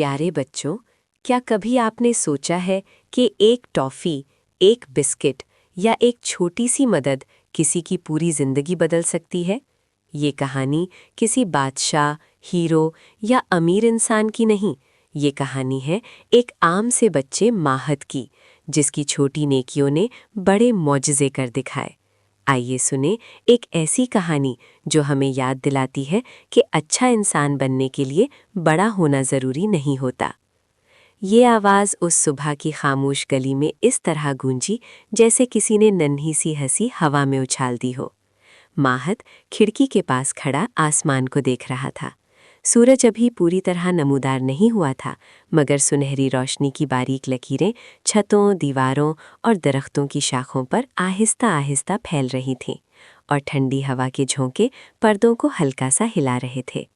प्यारे बच्चों, क्या कभी आपने सोचा है कि एक टॉफ़ी, एक बिस्किट या एक छोटी सी मदद किसी की पूरी ज़िंदगी बदल सकती है? ये कहानी किसी बादशाह, हीरो या अमीर इंसान की नहीं। ये कहानी है एक आम से बच्चे माहद की, जिसकी छोटी नेकियों ने बड़े मौजज़े कर दिखाए। आइए सुने एक ऐसी कहानी जो हमें याद दिलाती है कि अच्छा इंसान बनने के लिए बड़ा होना ज़रूरी नहीं होता। ये आवाज़ उस सुबह की खामोश गली में इस तरह गूंजी जैसे किसी ने नन्ही सी हंसी हवा में उछाल दी हो। माहद खिड़की के पास खड़ा आसमान को देख रहा था। सूरज अभी पूरी तरह नमूदार नहीं हुआ था, मगर सुनहरी रोशनी की बारीक लकीरें छतों, दीवारों और दरख्तों की शाखों पर आहिस्ता आहिस्ता फैल रही थीं और ठंडी हवा के झोंके पर्दों को हल्का सा हिला रहे थे।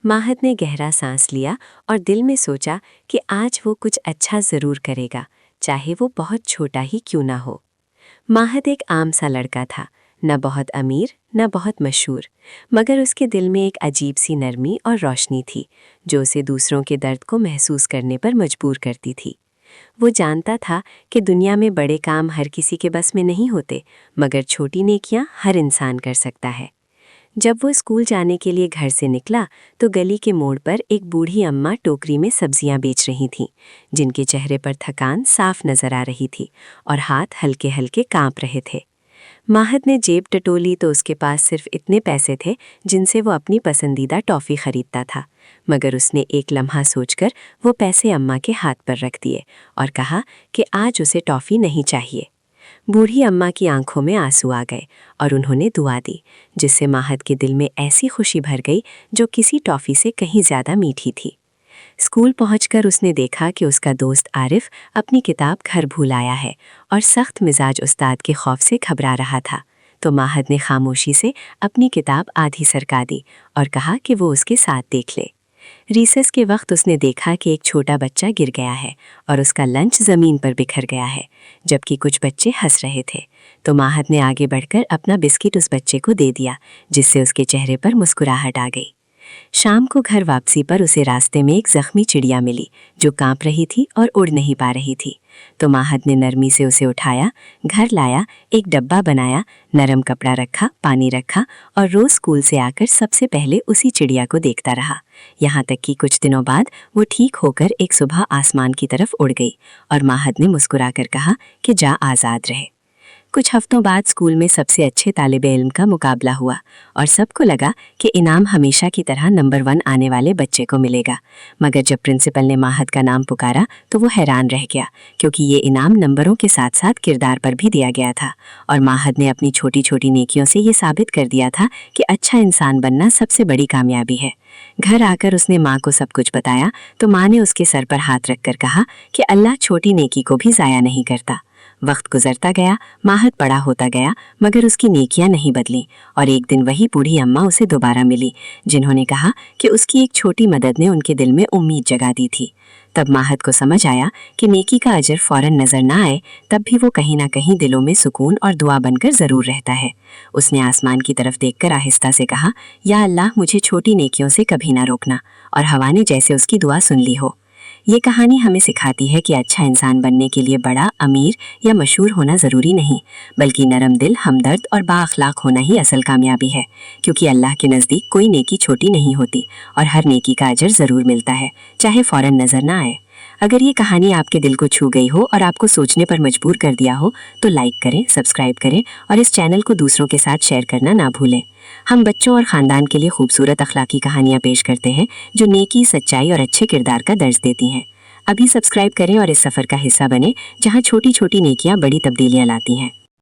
माहद ने गहरा सांस लिया और दिल में सोचा कि आज वो कुछ अच्छा ज़रूर करेगा, चाहे वो बहुत छोटा ही क्यों ना हो। माहद एक आम सा लड़का था, न बहुत अमीर न बहुत मशहूर, मगर उसके दिल में एक अजीब सी नरमी और रोशनी थी जो उसे दूसरों के दर्द को महसूस करने पर मजबूर करती थी। वो जानता था कि दुनिया में बड़े काम हर किसी के बस में नहीं होते, मगर छोटी नेकियां हर इंसान कर सकता है। जब वो स्कूल जाने के लिए घर से निकला तो गली के मोड़ पर एक बूढ़ी अम्मा टोकरी में सब्जियां बेच रही थीं, जिनके चेहरे पर थकान साफ नजर आ रही थी और हाथ हल्के हल्के कांप रहे थे। माहद ने जेब टटोली तो उसके पास सिर्फ इतने पैसे थे जिनसे वो अपनी पसंदीदा टॉफ़ी खरीदता था, मगर उसने एक लम्हा सोचकर वो पैसे अम्मा के हाथ पर रख दिए और कहा कि आज उसे टॉफ़ी नहीं चाहिए। बूढ़ी अम्मा की आंखों में आंसू आ गए और उन्होंने दुआ दी, जिससे माहद के दिल में ऐसी खुशी भर गई जो किसी टॉफ़ी से कहीं ज़्यादा मीठी थी। स्कूल पहुंचकर उसने देखा कि उसका दोस्त आरिफ अपनी किताब घर भूल आया है और सख्त मिजाज उस्ताद के खौफ से घबरा रहा था। तो माहद ने खामोशी से अपनी किताब आधी सरका दी और कहा कि वो उसके साथ देख ले। रिसेस के वक्त उसने देखा कि एक छोटा बच्चा गिर गया है और उसका लंच ज़मीन पर बिखर गया है, जबकि कुछ बच्चे हंस रहे थे। तो माहद ने आगे बढ़कर अपना बिस्किट उस बच्चे को दे दिया, जिससे उसके चेहरे पर मुस्कुराहट आ गई। शाम को घर वापसी पर उसे रास्ते में एक जख्मी चिड़िया मिली जो कांप रही थी और उड़ नहीं पा रही थी। तो माहद ने नरमी से उसे उठाया, घर लाया, एक डब्बा बनाया, नरम कपड़ा रखा, पानी रखा और रोज़ स्कूल से आकर सबसे पहले उसी चिड़िया को देखता रहा, यहाँ तक कि कुछ दिनों बाद वो ठीक होकर एक सुबह आसमान की तरफ उड़ गई और माहद ने मुस्कुराकर कहा कि जा आज़ाद रहे। कुछ हफ्तों बाद स्कूल में सबसे अच्छे तालिबे इल्म का मुकाबला हुआ और सबको लगा कि इनाम हमेशा की तरह नंबर 1 आने वाले बच्चे को मिलेगा, मगर जब प्रिंसिपल ने माहद का नाम पुकारा तो वो हैरान रह गया, क्योंकि ये इनाम नंबरों के साथ साथ किरदार पर भी दिया गया था और माहद ने अपनी छोटी छोटी नेकियों से ये साबित कर दिया था कि अच्छा इंसान बनना सबसे बड़ी कामयाबी है। घर आकर उसने माँ को सब कुछ बताया तो माँ ने उसके सर पर हाथ रखकर कहा कि अल्लाह छोटी नेकी को भी ज़ाया नहीं करता। वक्त गुजरता गया, माहद बड़ा होता गया, मगर उसकी नेकियां नहीं बदलीं और एक दिन वही बूढ़ी अम्मा उसे दोबारा मिली, जिन्होंने कहा कि उसकी एक छोटी मदद ने उनके दिल में उम्मीद जगा दी थी। तब माहद को समझ आया कि नेकी का अजर फौरन नजर ना आए, तब भी वो कहीं ना कहीं दिलों में सुकून और दुआ बनकर ज़रूर रहता है। उसने आसमान की तरफ देखकर आहिस्ता से कहा, या अल्लाह मुझे छोटी नेकियों से कभी ना रोकना, और हवा ने जैसे उसकी दुआ सुन ली हो। ये कहानी हमें सिखाती है कि अच्छा इंसान बनने के लिए बड़ा, अमीर या मशहूर होना ज़रूरी नहीं, बल्कि नरम दिल, हमदर्द और बाअखलाक होना ही असल कामयाबी है, क्योंकि अल्लाह के नज़दीक कोई नेकी छोटी नहीं होती और हर नेकी का अजर ज़रूर मिलता है, चाहे फ़ौरन नज़र ना आए। अगर ये कहानी आपके दिल को छू गई हो और आपको सोचने पर मजबूर कर दिया हो तो लाइक करें, सब्सक्राइब करें और इस चैनल को दूसरों के साथ शेयर करना ना भूलें। हम बच्चों और ख़ानदान के लिए खूबसूरत अखलाकी कहानियाँ पेश करते हैं जो नेकी, सच्चाई और अच्छे किरदार का दर्ज देती हैं। अभी सब्सक्राइब करें और इस सफ़र का हिस्सा बने जहाँ छोटी छोटी नेकियाँ बड़ी तब्दीलियाँ लाती हैं।